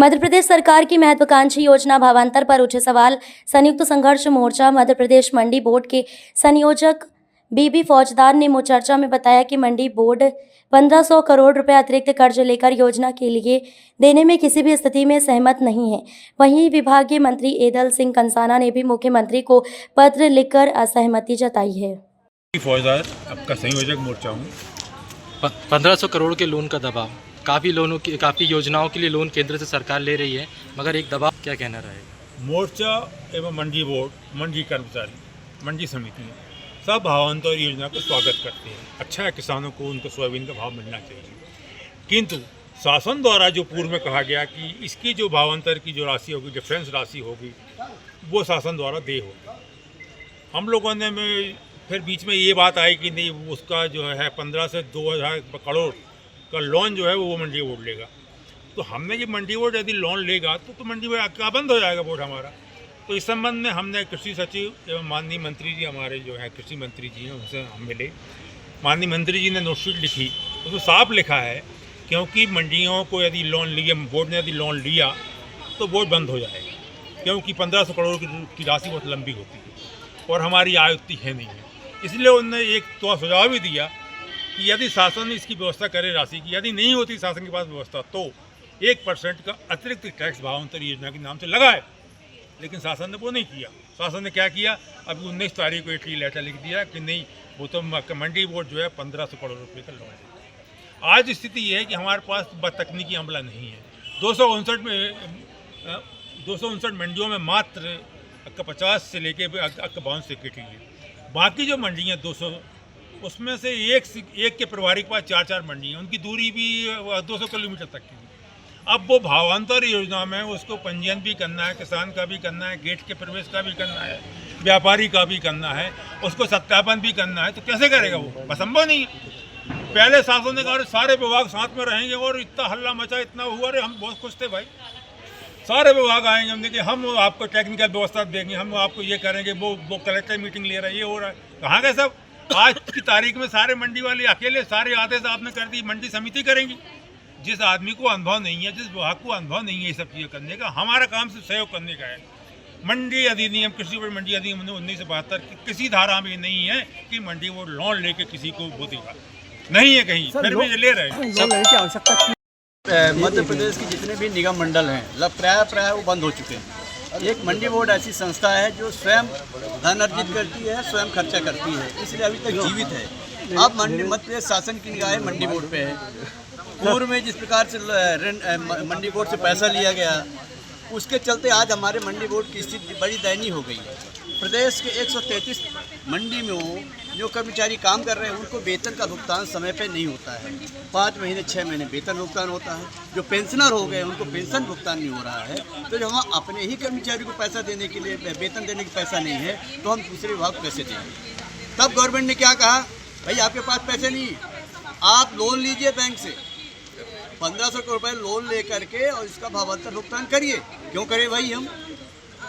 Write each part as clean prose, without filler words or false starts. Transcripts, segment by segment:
मध्य प्रदेश सरकार की महत्वाकांक्षी योजना भावांतर पर उठे सवाल। संयुक्त संघर्ष मोर्चा मध्य प्रदेश मंडी बोर्ड के संयोजक बीबी फौजदार ने चर्चा में बताया कि मंडी बोर्ड 1500 करोड़ रुपए अतिरिक्त कर्ज लेकर योजना के लिए देने में किसी भी स्थिति में सहमत नहीं है। वहीं विभागीय मंत्री एदल सिंह कंसाना ने भी मुख्यमंत्री को पत्र लिखकर असहमति जताई है। फौजदार आपका संयोजक मोर्चा हूँ। 1500 करोड़ के लोन का दबाव, काफ़ी योजनाओं के लिए लोन केंद्र से सरकार ले रही है, मगर एक दबाव, क्या कहना रहेगा? मोर्चा एवं मंडी बोर्ड, मंडी कर्मचारी, मंडी समिति सब भावांतर योजना का स्वागत करते हैं। अच्छा है, किसानों को उनको सोयाबीन का भाव मिलना चाहिए, किंतु शासन द्वारा जो पूर्व में कहा गया कि इसकी जो भावांतर की जो राशि होगी, डिफरेंस राशि होगी, वो शासन द्वारा दे होगी। हम लोगों ने फिर बीच में ये बात आई कि नहीं, उसका जो है 15 से 2000 करोड़ का लोन जो है वो मंडी बोर्ड लेगा। तो हमने ये मंडी बोर्ड यदि लोन लेगा तो मंडी बोर्ड क्या बंद हो जाएगा बोर्ड हमारा। तो इस संबंध में हमने कृषि सचिव एवं माननीय मंत्री जी, हमारे जो है कृषि मंत्री जी हैं, उनसे हम मिले। माननीय मंत्री जी ने नोटशीट लिखी, उसमें साफ लिखा है क्योंकि मंडियों को यदि लोन लिया, बोर्ड ने यदि लोन लिया तो बोर्ड बंद हो जाएगा, क्योंकि 1500 करोड़ की राशि बहुत लंबी होती है और हमारी आय उतनी है नहीं है। इसलिए उन्होंने एक तो सुझाव भी दिया कि यदि शासन इसकी व्यवस्था करे राशि की, यदि नहीं होती शासन के पास व्यवस्था, तो 1% का अतिरिक्त टैक्स भावांतर योजना के नाम से लगाए। लेकिन शासन ने वो नहीं किया। शासन ने क्या किया, अभी 19 तारीख को एक लेटर लिख दिया कि नहीं, वो तो मंडी बोर्ड जो है 1500 करोड़ रुपये का लोन है। आज स्थिति ये है कि हमारे पास तकनीकी अमला नहीं है। 259 मंडियों में मात्र 50 से लेके 52 सेक्रेटरी है। बाकी जो मंडियाँ 200, उसमें से एक के प्रभारी के पास 4 मंडी हैं, उनकी दूरी भी 200 किलोमीटर तक की। अब वो भावांतर योजना में उसको पंजीयन भी करना है, किसान का भी करना है, गेट के प्रवेश का भी करना है, व्यापारी का भी करना है, उसको सत्यापन भी करना है, तो कैसे करेगा वो? असंभव नहीं है। पहले शासन ने कहा सारे विभाग साथ में रहेंगे और इतना हल्ला मचा, इतना हुआ, अरे हम बहुत खुश थे भाई, सारे विभाग आएंगे, हमने कि हम आपको टेक्निकल व्यवस्था देंगे, हम आपको ये करेंगे, वो कलेक्टर मीटिंग ले रहा है, ये हो रहा है। कहाँ गए सब? आज की तारीख में सारे मंडी वाले अकेले सारे आदेश आपने कर दी, मंडी समिति करेंगी। जिस आदमी को अनुभव नहीं है, जिस विभाग को अनुभव नहीं है ये सब चीज़ें करने का, हमारा काम सिर्फ सहयोग करने का है। मंडी अधिनियम, कृषि बोर्ड मंडी अधिनियम 1972 की किसी धारा में नहीं है कि मंडी बोर्ड लोन लेके किसी को वो देगा, नहीं है कहीं, फिर भी ले रहे हैं। मध्य प्रदेश की जितने भी निगम मंडल हैं प्राय वो बंद हो चुके हैं। एक मंडी बोर्ड ऐसी संस्था है जो स्वयं धन अर्जित करती है, स्वयं खर्चा करती है, इसलिए अभी तक जीवित है। अब मध्य प्रदेश शासन की निगाहें मंडी बोर्ड पे है। पूर्व में जिस प्रकार से मंडी बोर्ड से पैसा लिया गया, उसके चलते आज हमारे मंडी बोर्ड की स्थिति बड़ी दयनीय हो गई है। प्रदेश के 133 मंडी में जो कर्मचारी काम कर रहे हैं उनको वेतन का भुगतान समय पे नहीं होता है। 5 महीने 6 महीने वेतन भुगतान होता है। जो पेंशनर हो गए उनको पेंशन भुगतान नहीं हो रहा है। तो जब हम अपने ही कर्मचारी को पैसा देने के लिए, वेतन देने की पैसा नहीं है, तो हम दूसरे विभाग को कैसे देंगे? तब गवर्नमेंट ने क्या कहा, भाई आपके पास पैसे नहीं, आप लोन लीजिए बैंक से, 1500 करोड़ रुपये लोन ले करके और इसका भावांतर भुगतान करिए। क्यों करें भाई?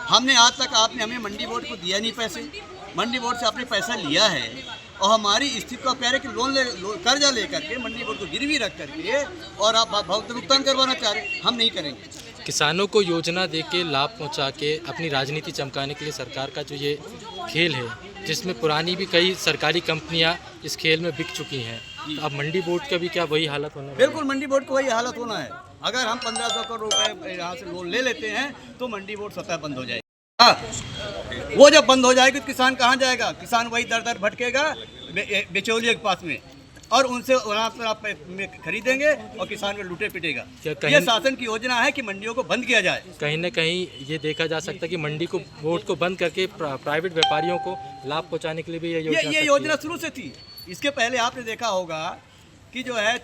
हमने आज तक आपने हमें मंडी बोर्ड को दिया नहीं पैसे, मंडी बोर्ड से आपने पैसा लिया है और हमारी स्थिति को आप कह रहे हैं कि कर्जा ले करके मंडी बोर्ड को गिरवी रख करके और आप भुगतान करवाना चाह रहे हैं। हम नहीं करेंगे। किसानों को योजना दे के लाभ पहुंचा के अपनी राजनीति चमकाने के लिए सरकार का जो ये खेल है, जिसमें पुरानी भी कई सरकारी कंपनियां इस खेल में बिक चुकी हैं, अब मंडी बोर्ड का भी क्या वही हालत होना है? बिल्कुल, मंडी बोर्ड को वही हालत होना है। अगर हम 1500 करोड़ रुपए यहाँ से लोन ले लेते हैं तो मंडी बोर्ड स्वतः बंद हो जाएगा। वो जब बंद हो जाएगी तो किसान कहाँ जाएगा? किसान वही दर दर भटकेगा बिचौलिए के पास में, और उनसे वहाँ पर आप खरीदेंगे और किसान में लूटे पिटेगा। ये शासन की योजना है कि मंडियों को बंद किया जाए। कहीं न कहीं ये देखा जा सकता है कि मंडी को, बोर्ड को बंद करके प्राइवेट व्यापारियों को लाभ पहुँचाने के लिए भी ये योजना शुरू से थी। इसके पहले आपने देखा होगा कि जो है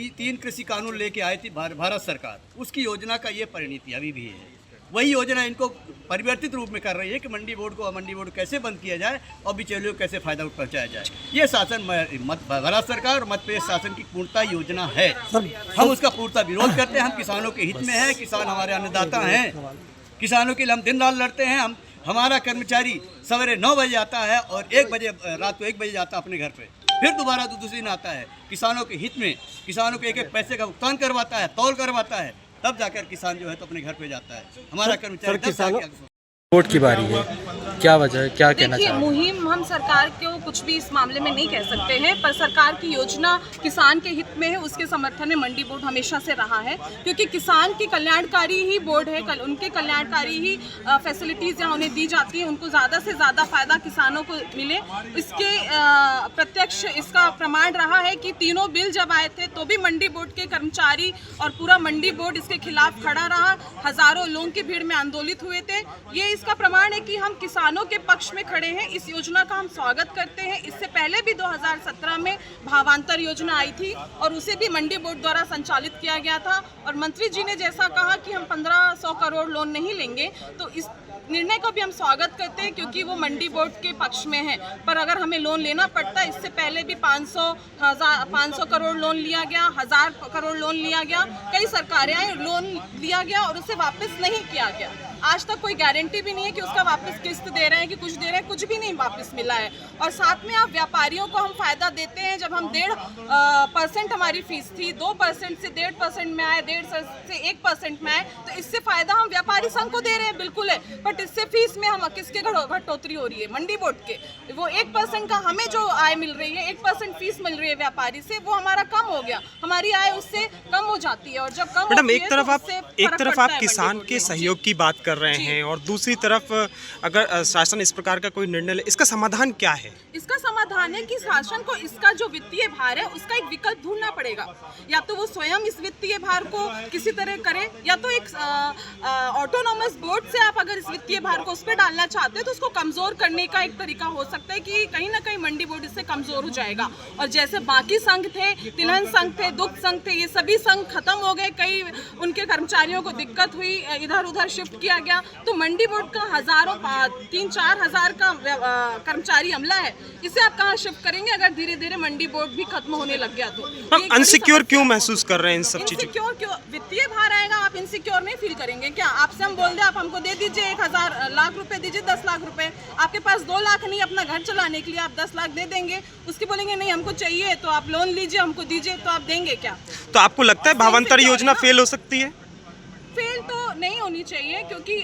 3 कृषि कानून लेके आई थी भारत सरकार, उसकी योजना का ये परिणति अभी भी है। वही योजना इनको परिवर्तित रूप में कर रही है कि मंडी बोर्ड को कैसे बंद किया जाए और बिचौलियों को कैसे फायदा पहुंचाया जाए। ये शासन भारत सरकार और मध्य प्रदेश शासन की पूर्णता योजना है। हम उसका पूर्णता विरोध करते हैं। हम किसानों के हित में है, किसान हमारे अन्नदाता हैं, किसानों के लिए हम दिन रात लड़ते हैं। हमारा कर्मचारी सवेरे 9 बजे आता है और रात को 1 बजे जाता है अपने घर पे, फिर दोबारा दूसरे दिन आता है। किसानों के हित में, किसानों के एक एक पैसे का भुगतान करवाता है, तौल करवाता है। तब जाकर किसान जो है तो अपने घर पे जाता है। हमारा कर्मचारी 10 साल के वोट की बारी है, क्या वजह है, क्या कहना देखिए, चाहेंगे? मुहिम हम सरकार को कुछ भी इस मामले में नहीं कह सकते हैं, पर सरकार की योजना किसान के हित में है, उसके समर्थन में मंडी बोर्ड हमेशा से रहा है, क्योंकि किसान की कल्याणकारी ही बोर्ड है। उनके कल्याणकारी ही फैसिलिटीज़ जहाँ उन्हें दी जाती है, उनको ज़्यादा से ज़्यादा फायदा किसानों को मिले, इसके प्रत्यक्ष इसका प्रमाण रहा है कि तीनों बिल जब आए थे तो भी मंडी बोर्ड के कर्मचारी और पूरा मंडी बोर्ड इसके खिलाफ खड़ा रहा। हजारों लोगों की भीड़ में आंदोलित हुए थे। ये इसका प्रमाण है कि हम किसानों के पक्ष में खड़े हैं। इस योजना का हम स्वागत करते हैं। इससे पहले भी 2017 में भावांतर योजना आई थी और उसे भी मंडी बोर्ड द्वारा संचालित किया गया था, और मंत्री जी ने जैसा कहा कि हम 1500 करोड़ लोन नहीं लेंगे, तो इस निर्णय को भी हम स्वागत करते हैं, क्योंकि वो मंडी बोर्ड के पक्ष में है। पर अगर हमें लोन लेना पड़ता है, इससे पहले भी 500 करोड़ लोन लिया गया, 1000 करोड़ लोन लिया गया, कई सरकारें आई, लोन लिया गया और उसे वापस नहीं किया गया। आज तक कोई गारंटी भी नहीं है कि उसका वापस किस्त दे रहे हैं कि कुछ दे रहे हैं, कुछ भी नहीं वापस मिला है। और साथ में आप व्यापारियों को हम फायदा देते हैं। जब हम 1.5% हमारी फीस थी, 2% से 1.5% में आए, 1.5 से 1% में आए, तो इससे फायदा हम व्यापारी संघ को दे रहे हैं, बिल्कुल है। बट इससे फीस में हम किसके घटोतरी हो रही है? मंडी बोर्ड के। वो 1% का हमें जो आय मिल रही है, 1% फीस मिल रही है व्यापारी से, वो हमारा कम हो गया, हमारी आय उससे कम हो जाती है। और जब कम मैडम, होती एक है तरफ तो आप उससे फर्क किसान पड़ता है मंडी के बोर्ड सहयोग की बात कर रहे हैं और दूसरी तरफ अगर शासन इस प्रकार का कोई निर्णय ले, इसका समाधान क्या है? इसका समाधान है कि शासन को इसका जो वित्तीय भार है उसका एक विकल्प ढूंढना पड़ेगा। या तो वो स्वयं इस वित्तीय भार को किसी तरह करे, या तो एक ऑटोनोमस बोर्ड से आप अगर इस वित्तीय भार को उस पर डालना चाहते हैं तो उसको कमजोर करने का एक तरीका हो सकता है कि कहीं ना कहीं मंडी बोर्ड इससे कमजोर हो जाएगा। और जैसे बाकी संघ थे, तिलहन संघ थे, दुग्ध संघ थे, ये सभी संघ खत्म हो गए, कई उनके कर्मचारियों को दिक्कत हुई, इधर उधर शिफ्ट किया गया, तो मंडी बोर्ड का 3-4 हजार का कर्मचारी अमला है, इसे आप कहाँ शिफ्ट करेंगे अगर धीरे धीरे मंडी बोर्ड भी खत्म होने लग गया तो? हम अनसिक्योर क्यों महसूस कर रहे हैं इन सब चीजों? इनसिक्योर क्यों? वित्तीय भार आएगा, आप इनसिक्योर नहीं फील करेंगे क्या? आपसे हम बोल दे आप हमको दे दीजिए 1000 लाख रुपए दीजिए, 10 लाख रुपए, आपके पास 2 लाख नहीं अपना घर चलाने के लिए, आप 10 लाख दे देंगे, उसके बोलेंगे नहीं हमको चाहिए तो आप लोन लीजिए, हमको दीजिए, तो आप देंगे क्या? तो आपको लगता है भावांतर योजना फेल हो सकती है? फेल तो नहीं होनी चाहिए, क्योंकि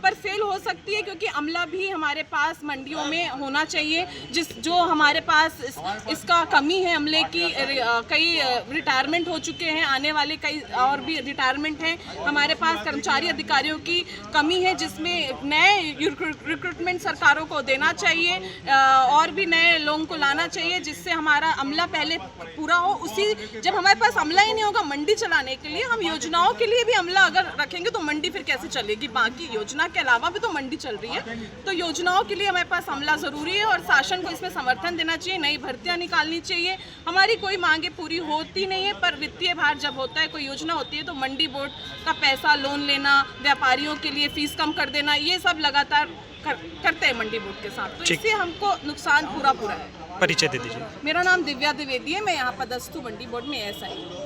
पर फेल हो सकती है क्योंकि अमला भी हमारे पास मंडियों में होना चाहिए। जो हमारे पास इसका कमी है अमले की, कई रिटायरमेंट हो चुके हैं, आने वाले कई और भी रिटायरमेंट हैं। हमारे पास कर्मचारी अधिकारियों की कमी है, जिसमें नए रिक्रूटमेंट सरकारों को देना चाहिए, और भी नए लोगों को लाना चाहिए, जिससे हमारा अमला पहले पूरा हो। जब हमारे पास अमला ही नहीं होगा मंडी चलाने के लिए, हम योजनाओं के लिए भी अमला अगर रखेंगे तो मंडी फिर कैसे चलेगी? बाकी योजना के अलावा भी तो मंडी चल रही है, तो योजनाओं के लिए हमारे पास अमला जरूरी है और शासन को इसमें समर्थन देना चाहिए, नई भर्तियां निकालनी चाहिए। हमारी कोई मांगे पूरी होती नहीं है, पर वित्तीय भार जब होता है, कोई योजना होती है, तो मंडी बोर्ड का पैसा लोन लेना, व्यापारियों के लिए फीस कम कर देना, ये सब लगातार करते हैं मंडी बोर्ड के साथ, तो इससे हमको नुकसान पूरा है। परिचय दे दीजिए। मेरा नाम दिव्या द्विवेदी है, मैं यहाँ पदस्थ हूँ मंडी बोर्ड में, ऐसा ही।